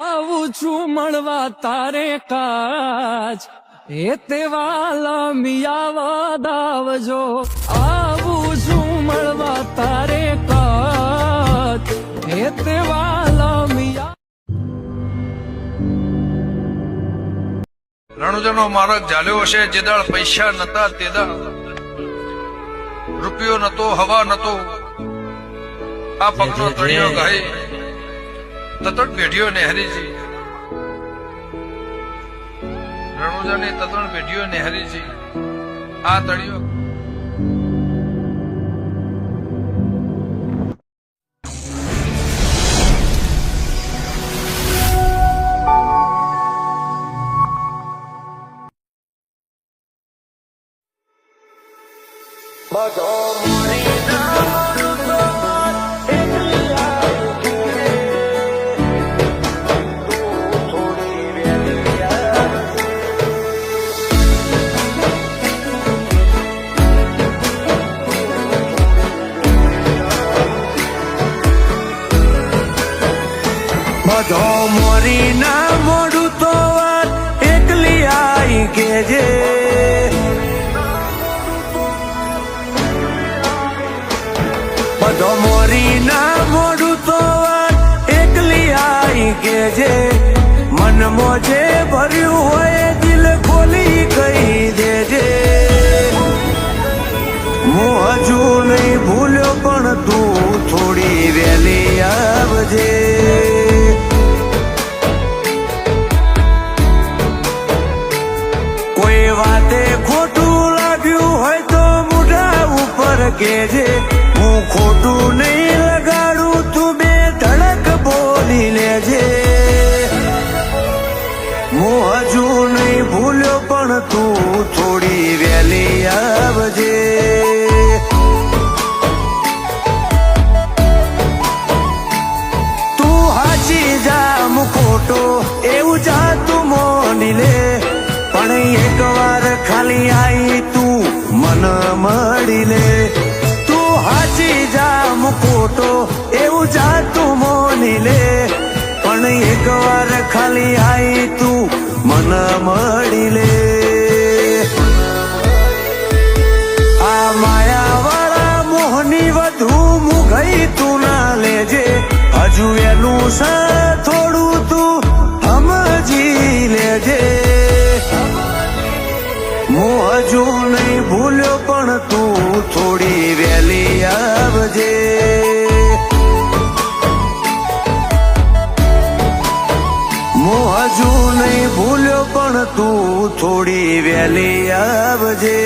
આવું છું મળવા તારે કાજ એ તેવાલા મિયા દાવજો આવું છું મળવા તારે કાજ એ તેવાલા મિયા રણુજાનો માર્ગ ઝાલ્યો હશે જે દાળ પૈસા નતા તે દાળ રૂપિયો નતો હવા નતો આ પગનો તળિયો ગાય તતણ પેઢીઓ નેહરીજી રણુજાની તતણ પેઢીઓ નેહરીજી આ તળિયો બધો મોરી ના મોડું તો વાત એકલી આઈ કેજે બધો મોરી ના મોડું તો વાત એકલી આઈ કેજે મન મોજે ભર્યું હોય દિલ ખોલી કહી દેજે હું હજુ નહીં ભૂલ્યો પણ તું થોડી વહેલી આવજે વાતે ખોટું લાગ્યું હોય તો મોઢા ઉપર કેજે હું ખોટું નહીં લગાડું તું બે ધડક બોલી લેજે હું હજુ નહીં ભૂલ્યો પણ તું થોડી વહેલી આવજે તું હાચી જામ ખોટો એવું જાતું મોની લે પણ એક વાર ખાલી આઈ તું મન મળી લે તું હાચી જામ ખોટો એવું જાતું મોની લે પણ એક વાર ખાલી આઈ તું મન મળી લે આ માયા વાળા મોહની વધુ મુગઈ તું ના લેજે હજુ એનું સ થોડું તું સમજી લેજે હું હજુ નહીં ભૂલ્યો પણ તું થોડી વહેલી આવજે હું હજુ નહીં ભૂલ્યો પણ તું થોડી વહેલી આવજે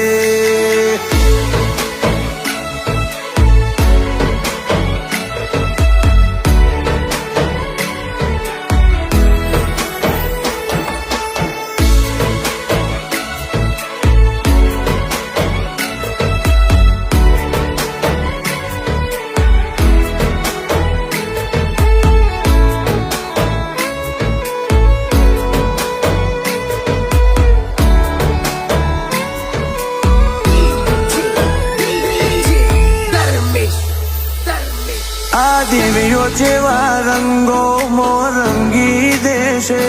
આ દેવીઓ જેવા રંગો મોરંગી દેશે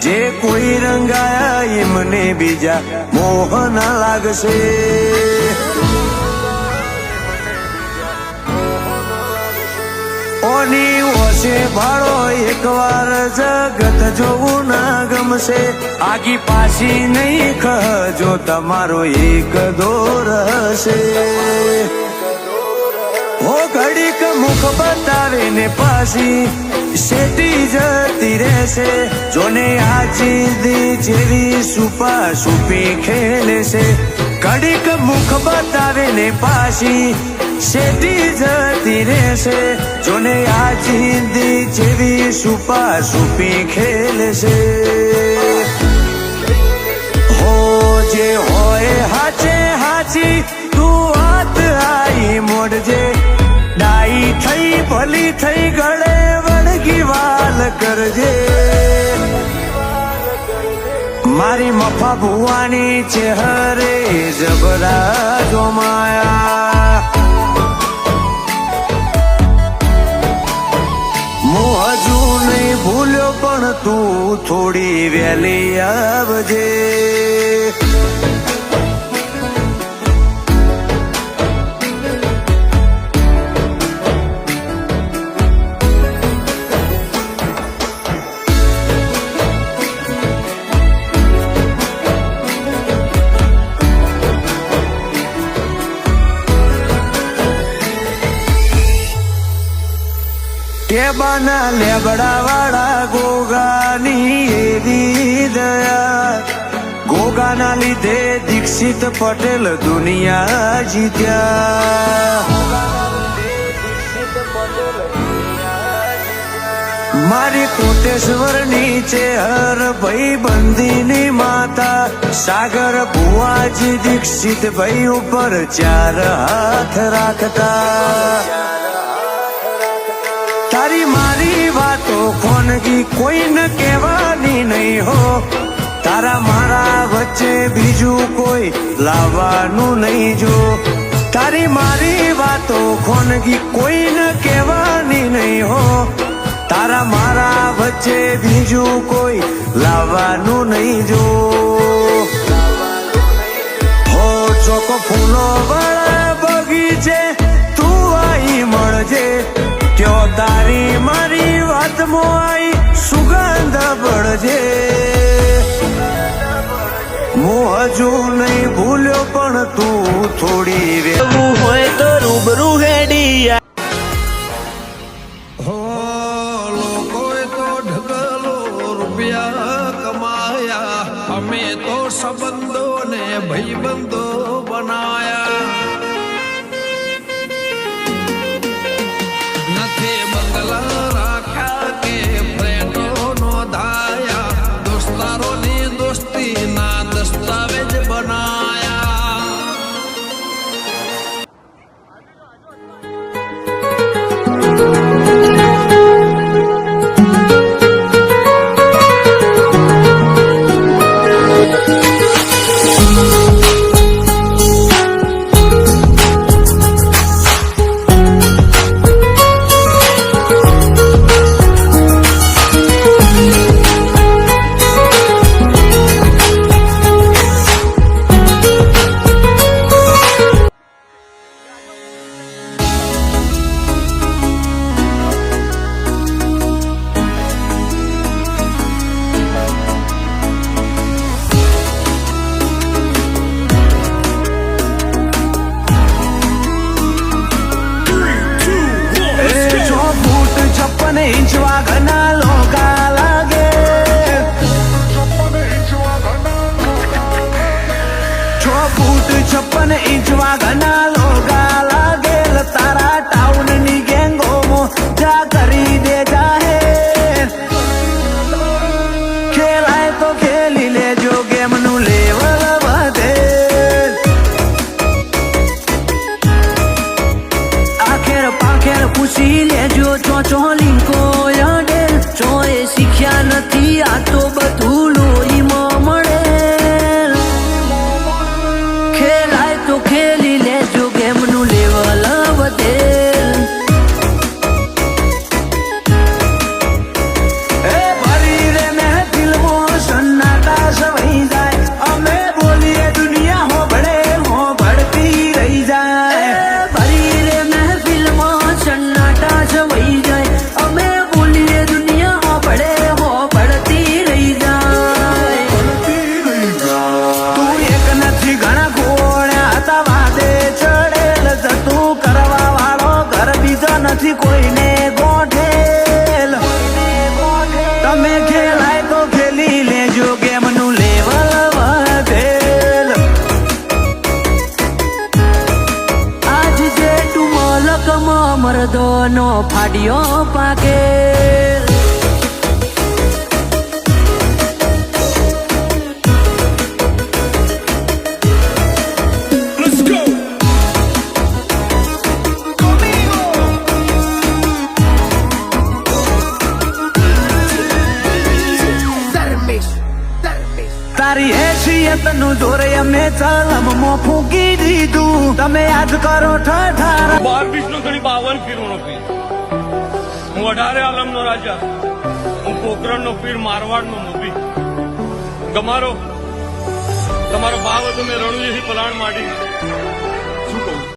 જે કોઈ રંગાયા એમને બીજા મોહન લાગશે ઓની ઓશે ભાડો એકવાર જગત જોવું ના ગમશે આગી પાછી નહીં કહજો તમારો એક દોર હશે ઓ ઘડીક મુખ બતાવે ને પાછી શેટી જતી રહેશે જોને આ ચીદી જેવી સુપા સુપી ખેલે છે ઘડીક મુખ બતાવે ને પાછી શેટી જતી રહેશે જોને આ ચીદી જેવી સુપા સુપી ખેલે છે હો જે હોય હાચે હાચી તું વાત આઈ મોડજે ડાઈ થઈ ભલી થઈ ગળે વળગી વાલ કરજે મારી મફા ભુવાની ચહેરે જબરા જોમાયા હું હજુ નહીં ભૂલ્યો પણ પણ તું થોડી વહેલી આવજે. કેબાના લેબડા વાળા ગોગાની એવી દયા, ગોગાના લીધે દીક્ષિત પટેલ દુનિયા જીત્યા. મારી કોટેશ્વરની છે હર ભાઈ બંધીની માતા, સાગર ભુવાજી દીક્ષિત ભાઈ ઉપર 4 હાથ રાખતા. તારી મારી વાતો ખોનગી કોઈને કહેવાની નહીં હો, તારા મારા વચ્ચે બીજું કોઈ લાવવાનું નહીં જો. તારી મારી વાતો ખોનગી કોઈને કહેવાની નહીં હો, તારા મારા વચ્ચે બીજું કોઈ લાવવાનું નહીં જો. હો ચોકો ફૂલો વાળા બગીચે તું આઈ મળજે, ત્યો તારી મારી વાતમાં આઈ સુગંધ બળજે. હું હજુ નહીં ભૂલ્યો પણ તું થોડી વેવું હોય તો રૂબરૂ હેડી. હો લોકોએ તો ઢગલો રૂપિયા કમાયા, અમે તો સંબંધો ને ભાઈબંધો બનાયા. નથી બંગલા રાખ્યા કે ફ્રેન્ડો નોંધાયા, દોસ્તારોની દોસ્તીના દસ્તાવેજ બનાયા. इंच वागना लोका लागे, 6 फूट 56 इंच वागना लोका लागे. तारा टाउन ની ગેંગો મો જા કરી દે જાહેર, ખેલાય તો ખેલી લેજો ગેમ નું લેવલ વધે. આખેર પાખેર પૂછી લેજો ચોચોલી ચોએ શીખ્યા નથી આ તો બધું લોહીમાં મળે. ખેલાય તો ખેલી લેજો ગેમનું લેવલ વધે. એ ભરી રે મહેફિલમો સન્નાટા સવાઈ જાય, અમે બોલીએ દુનિયા હોભળતી રહી જાય. ભરી રે મહેફિલમાં સન્નાટા સવાઈ જાય, અમે બોલીએ દુનિયા હોભળતી રહી જાય. તું એક નથી ઘણા ઘોડ્યા હતા વાદે ચડેલ, જતું કરવા વાળો ઘર બીજો નથી કોઈને ગોઠેલ. તમે ખેલાય તો ખેલી લેજો ગેમનું લેવલ વધેલ. આજ જે તું મલકમાં મરદોનો ફાડ્યો પાકેલ. તારી હેસિયત નું જોરે અમે ચલમમાં ફૂંકી દીધું. તમે યાદ કરો ઠઠારા 12 વિષ્ણુ 52 ફીરવાનો પીર. હું 18 આલમનો રાજા. હું પોખરણનો પીર મારવાડનો મૂવી તમારો ભાવ હતો મેં રણુજીથી પલાણ માંડી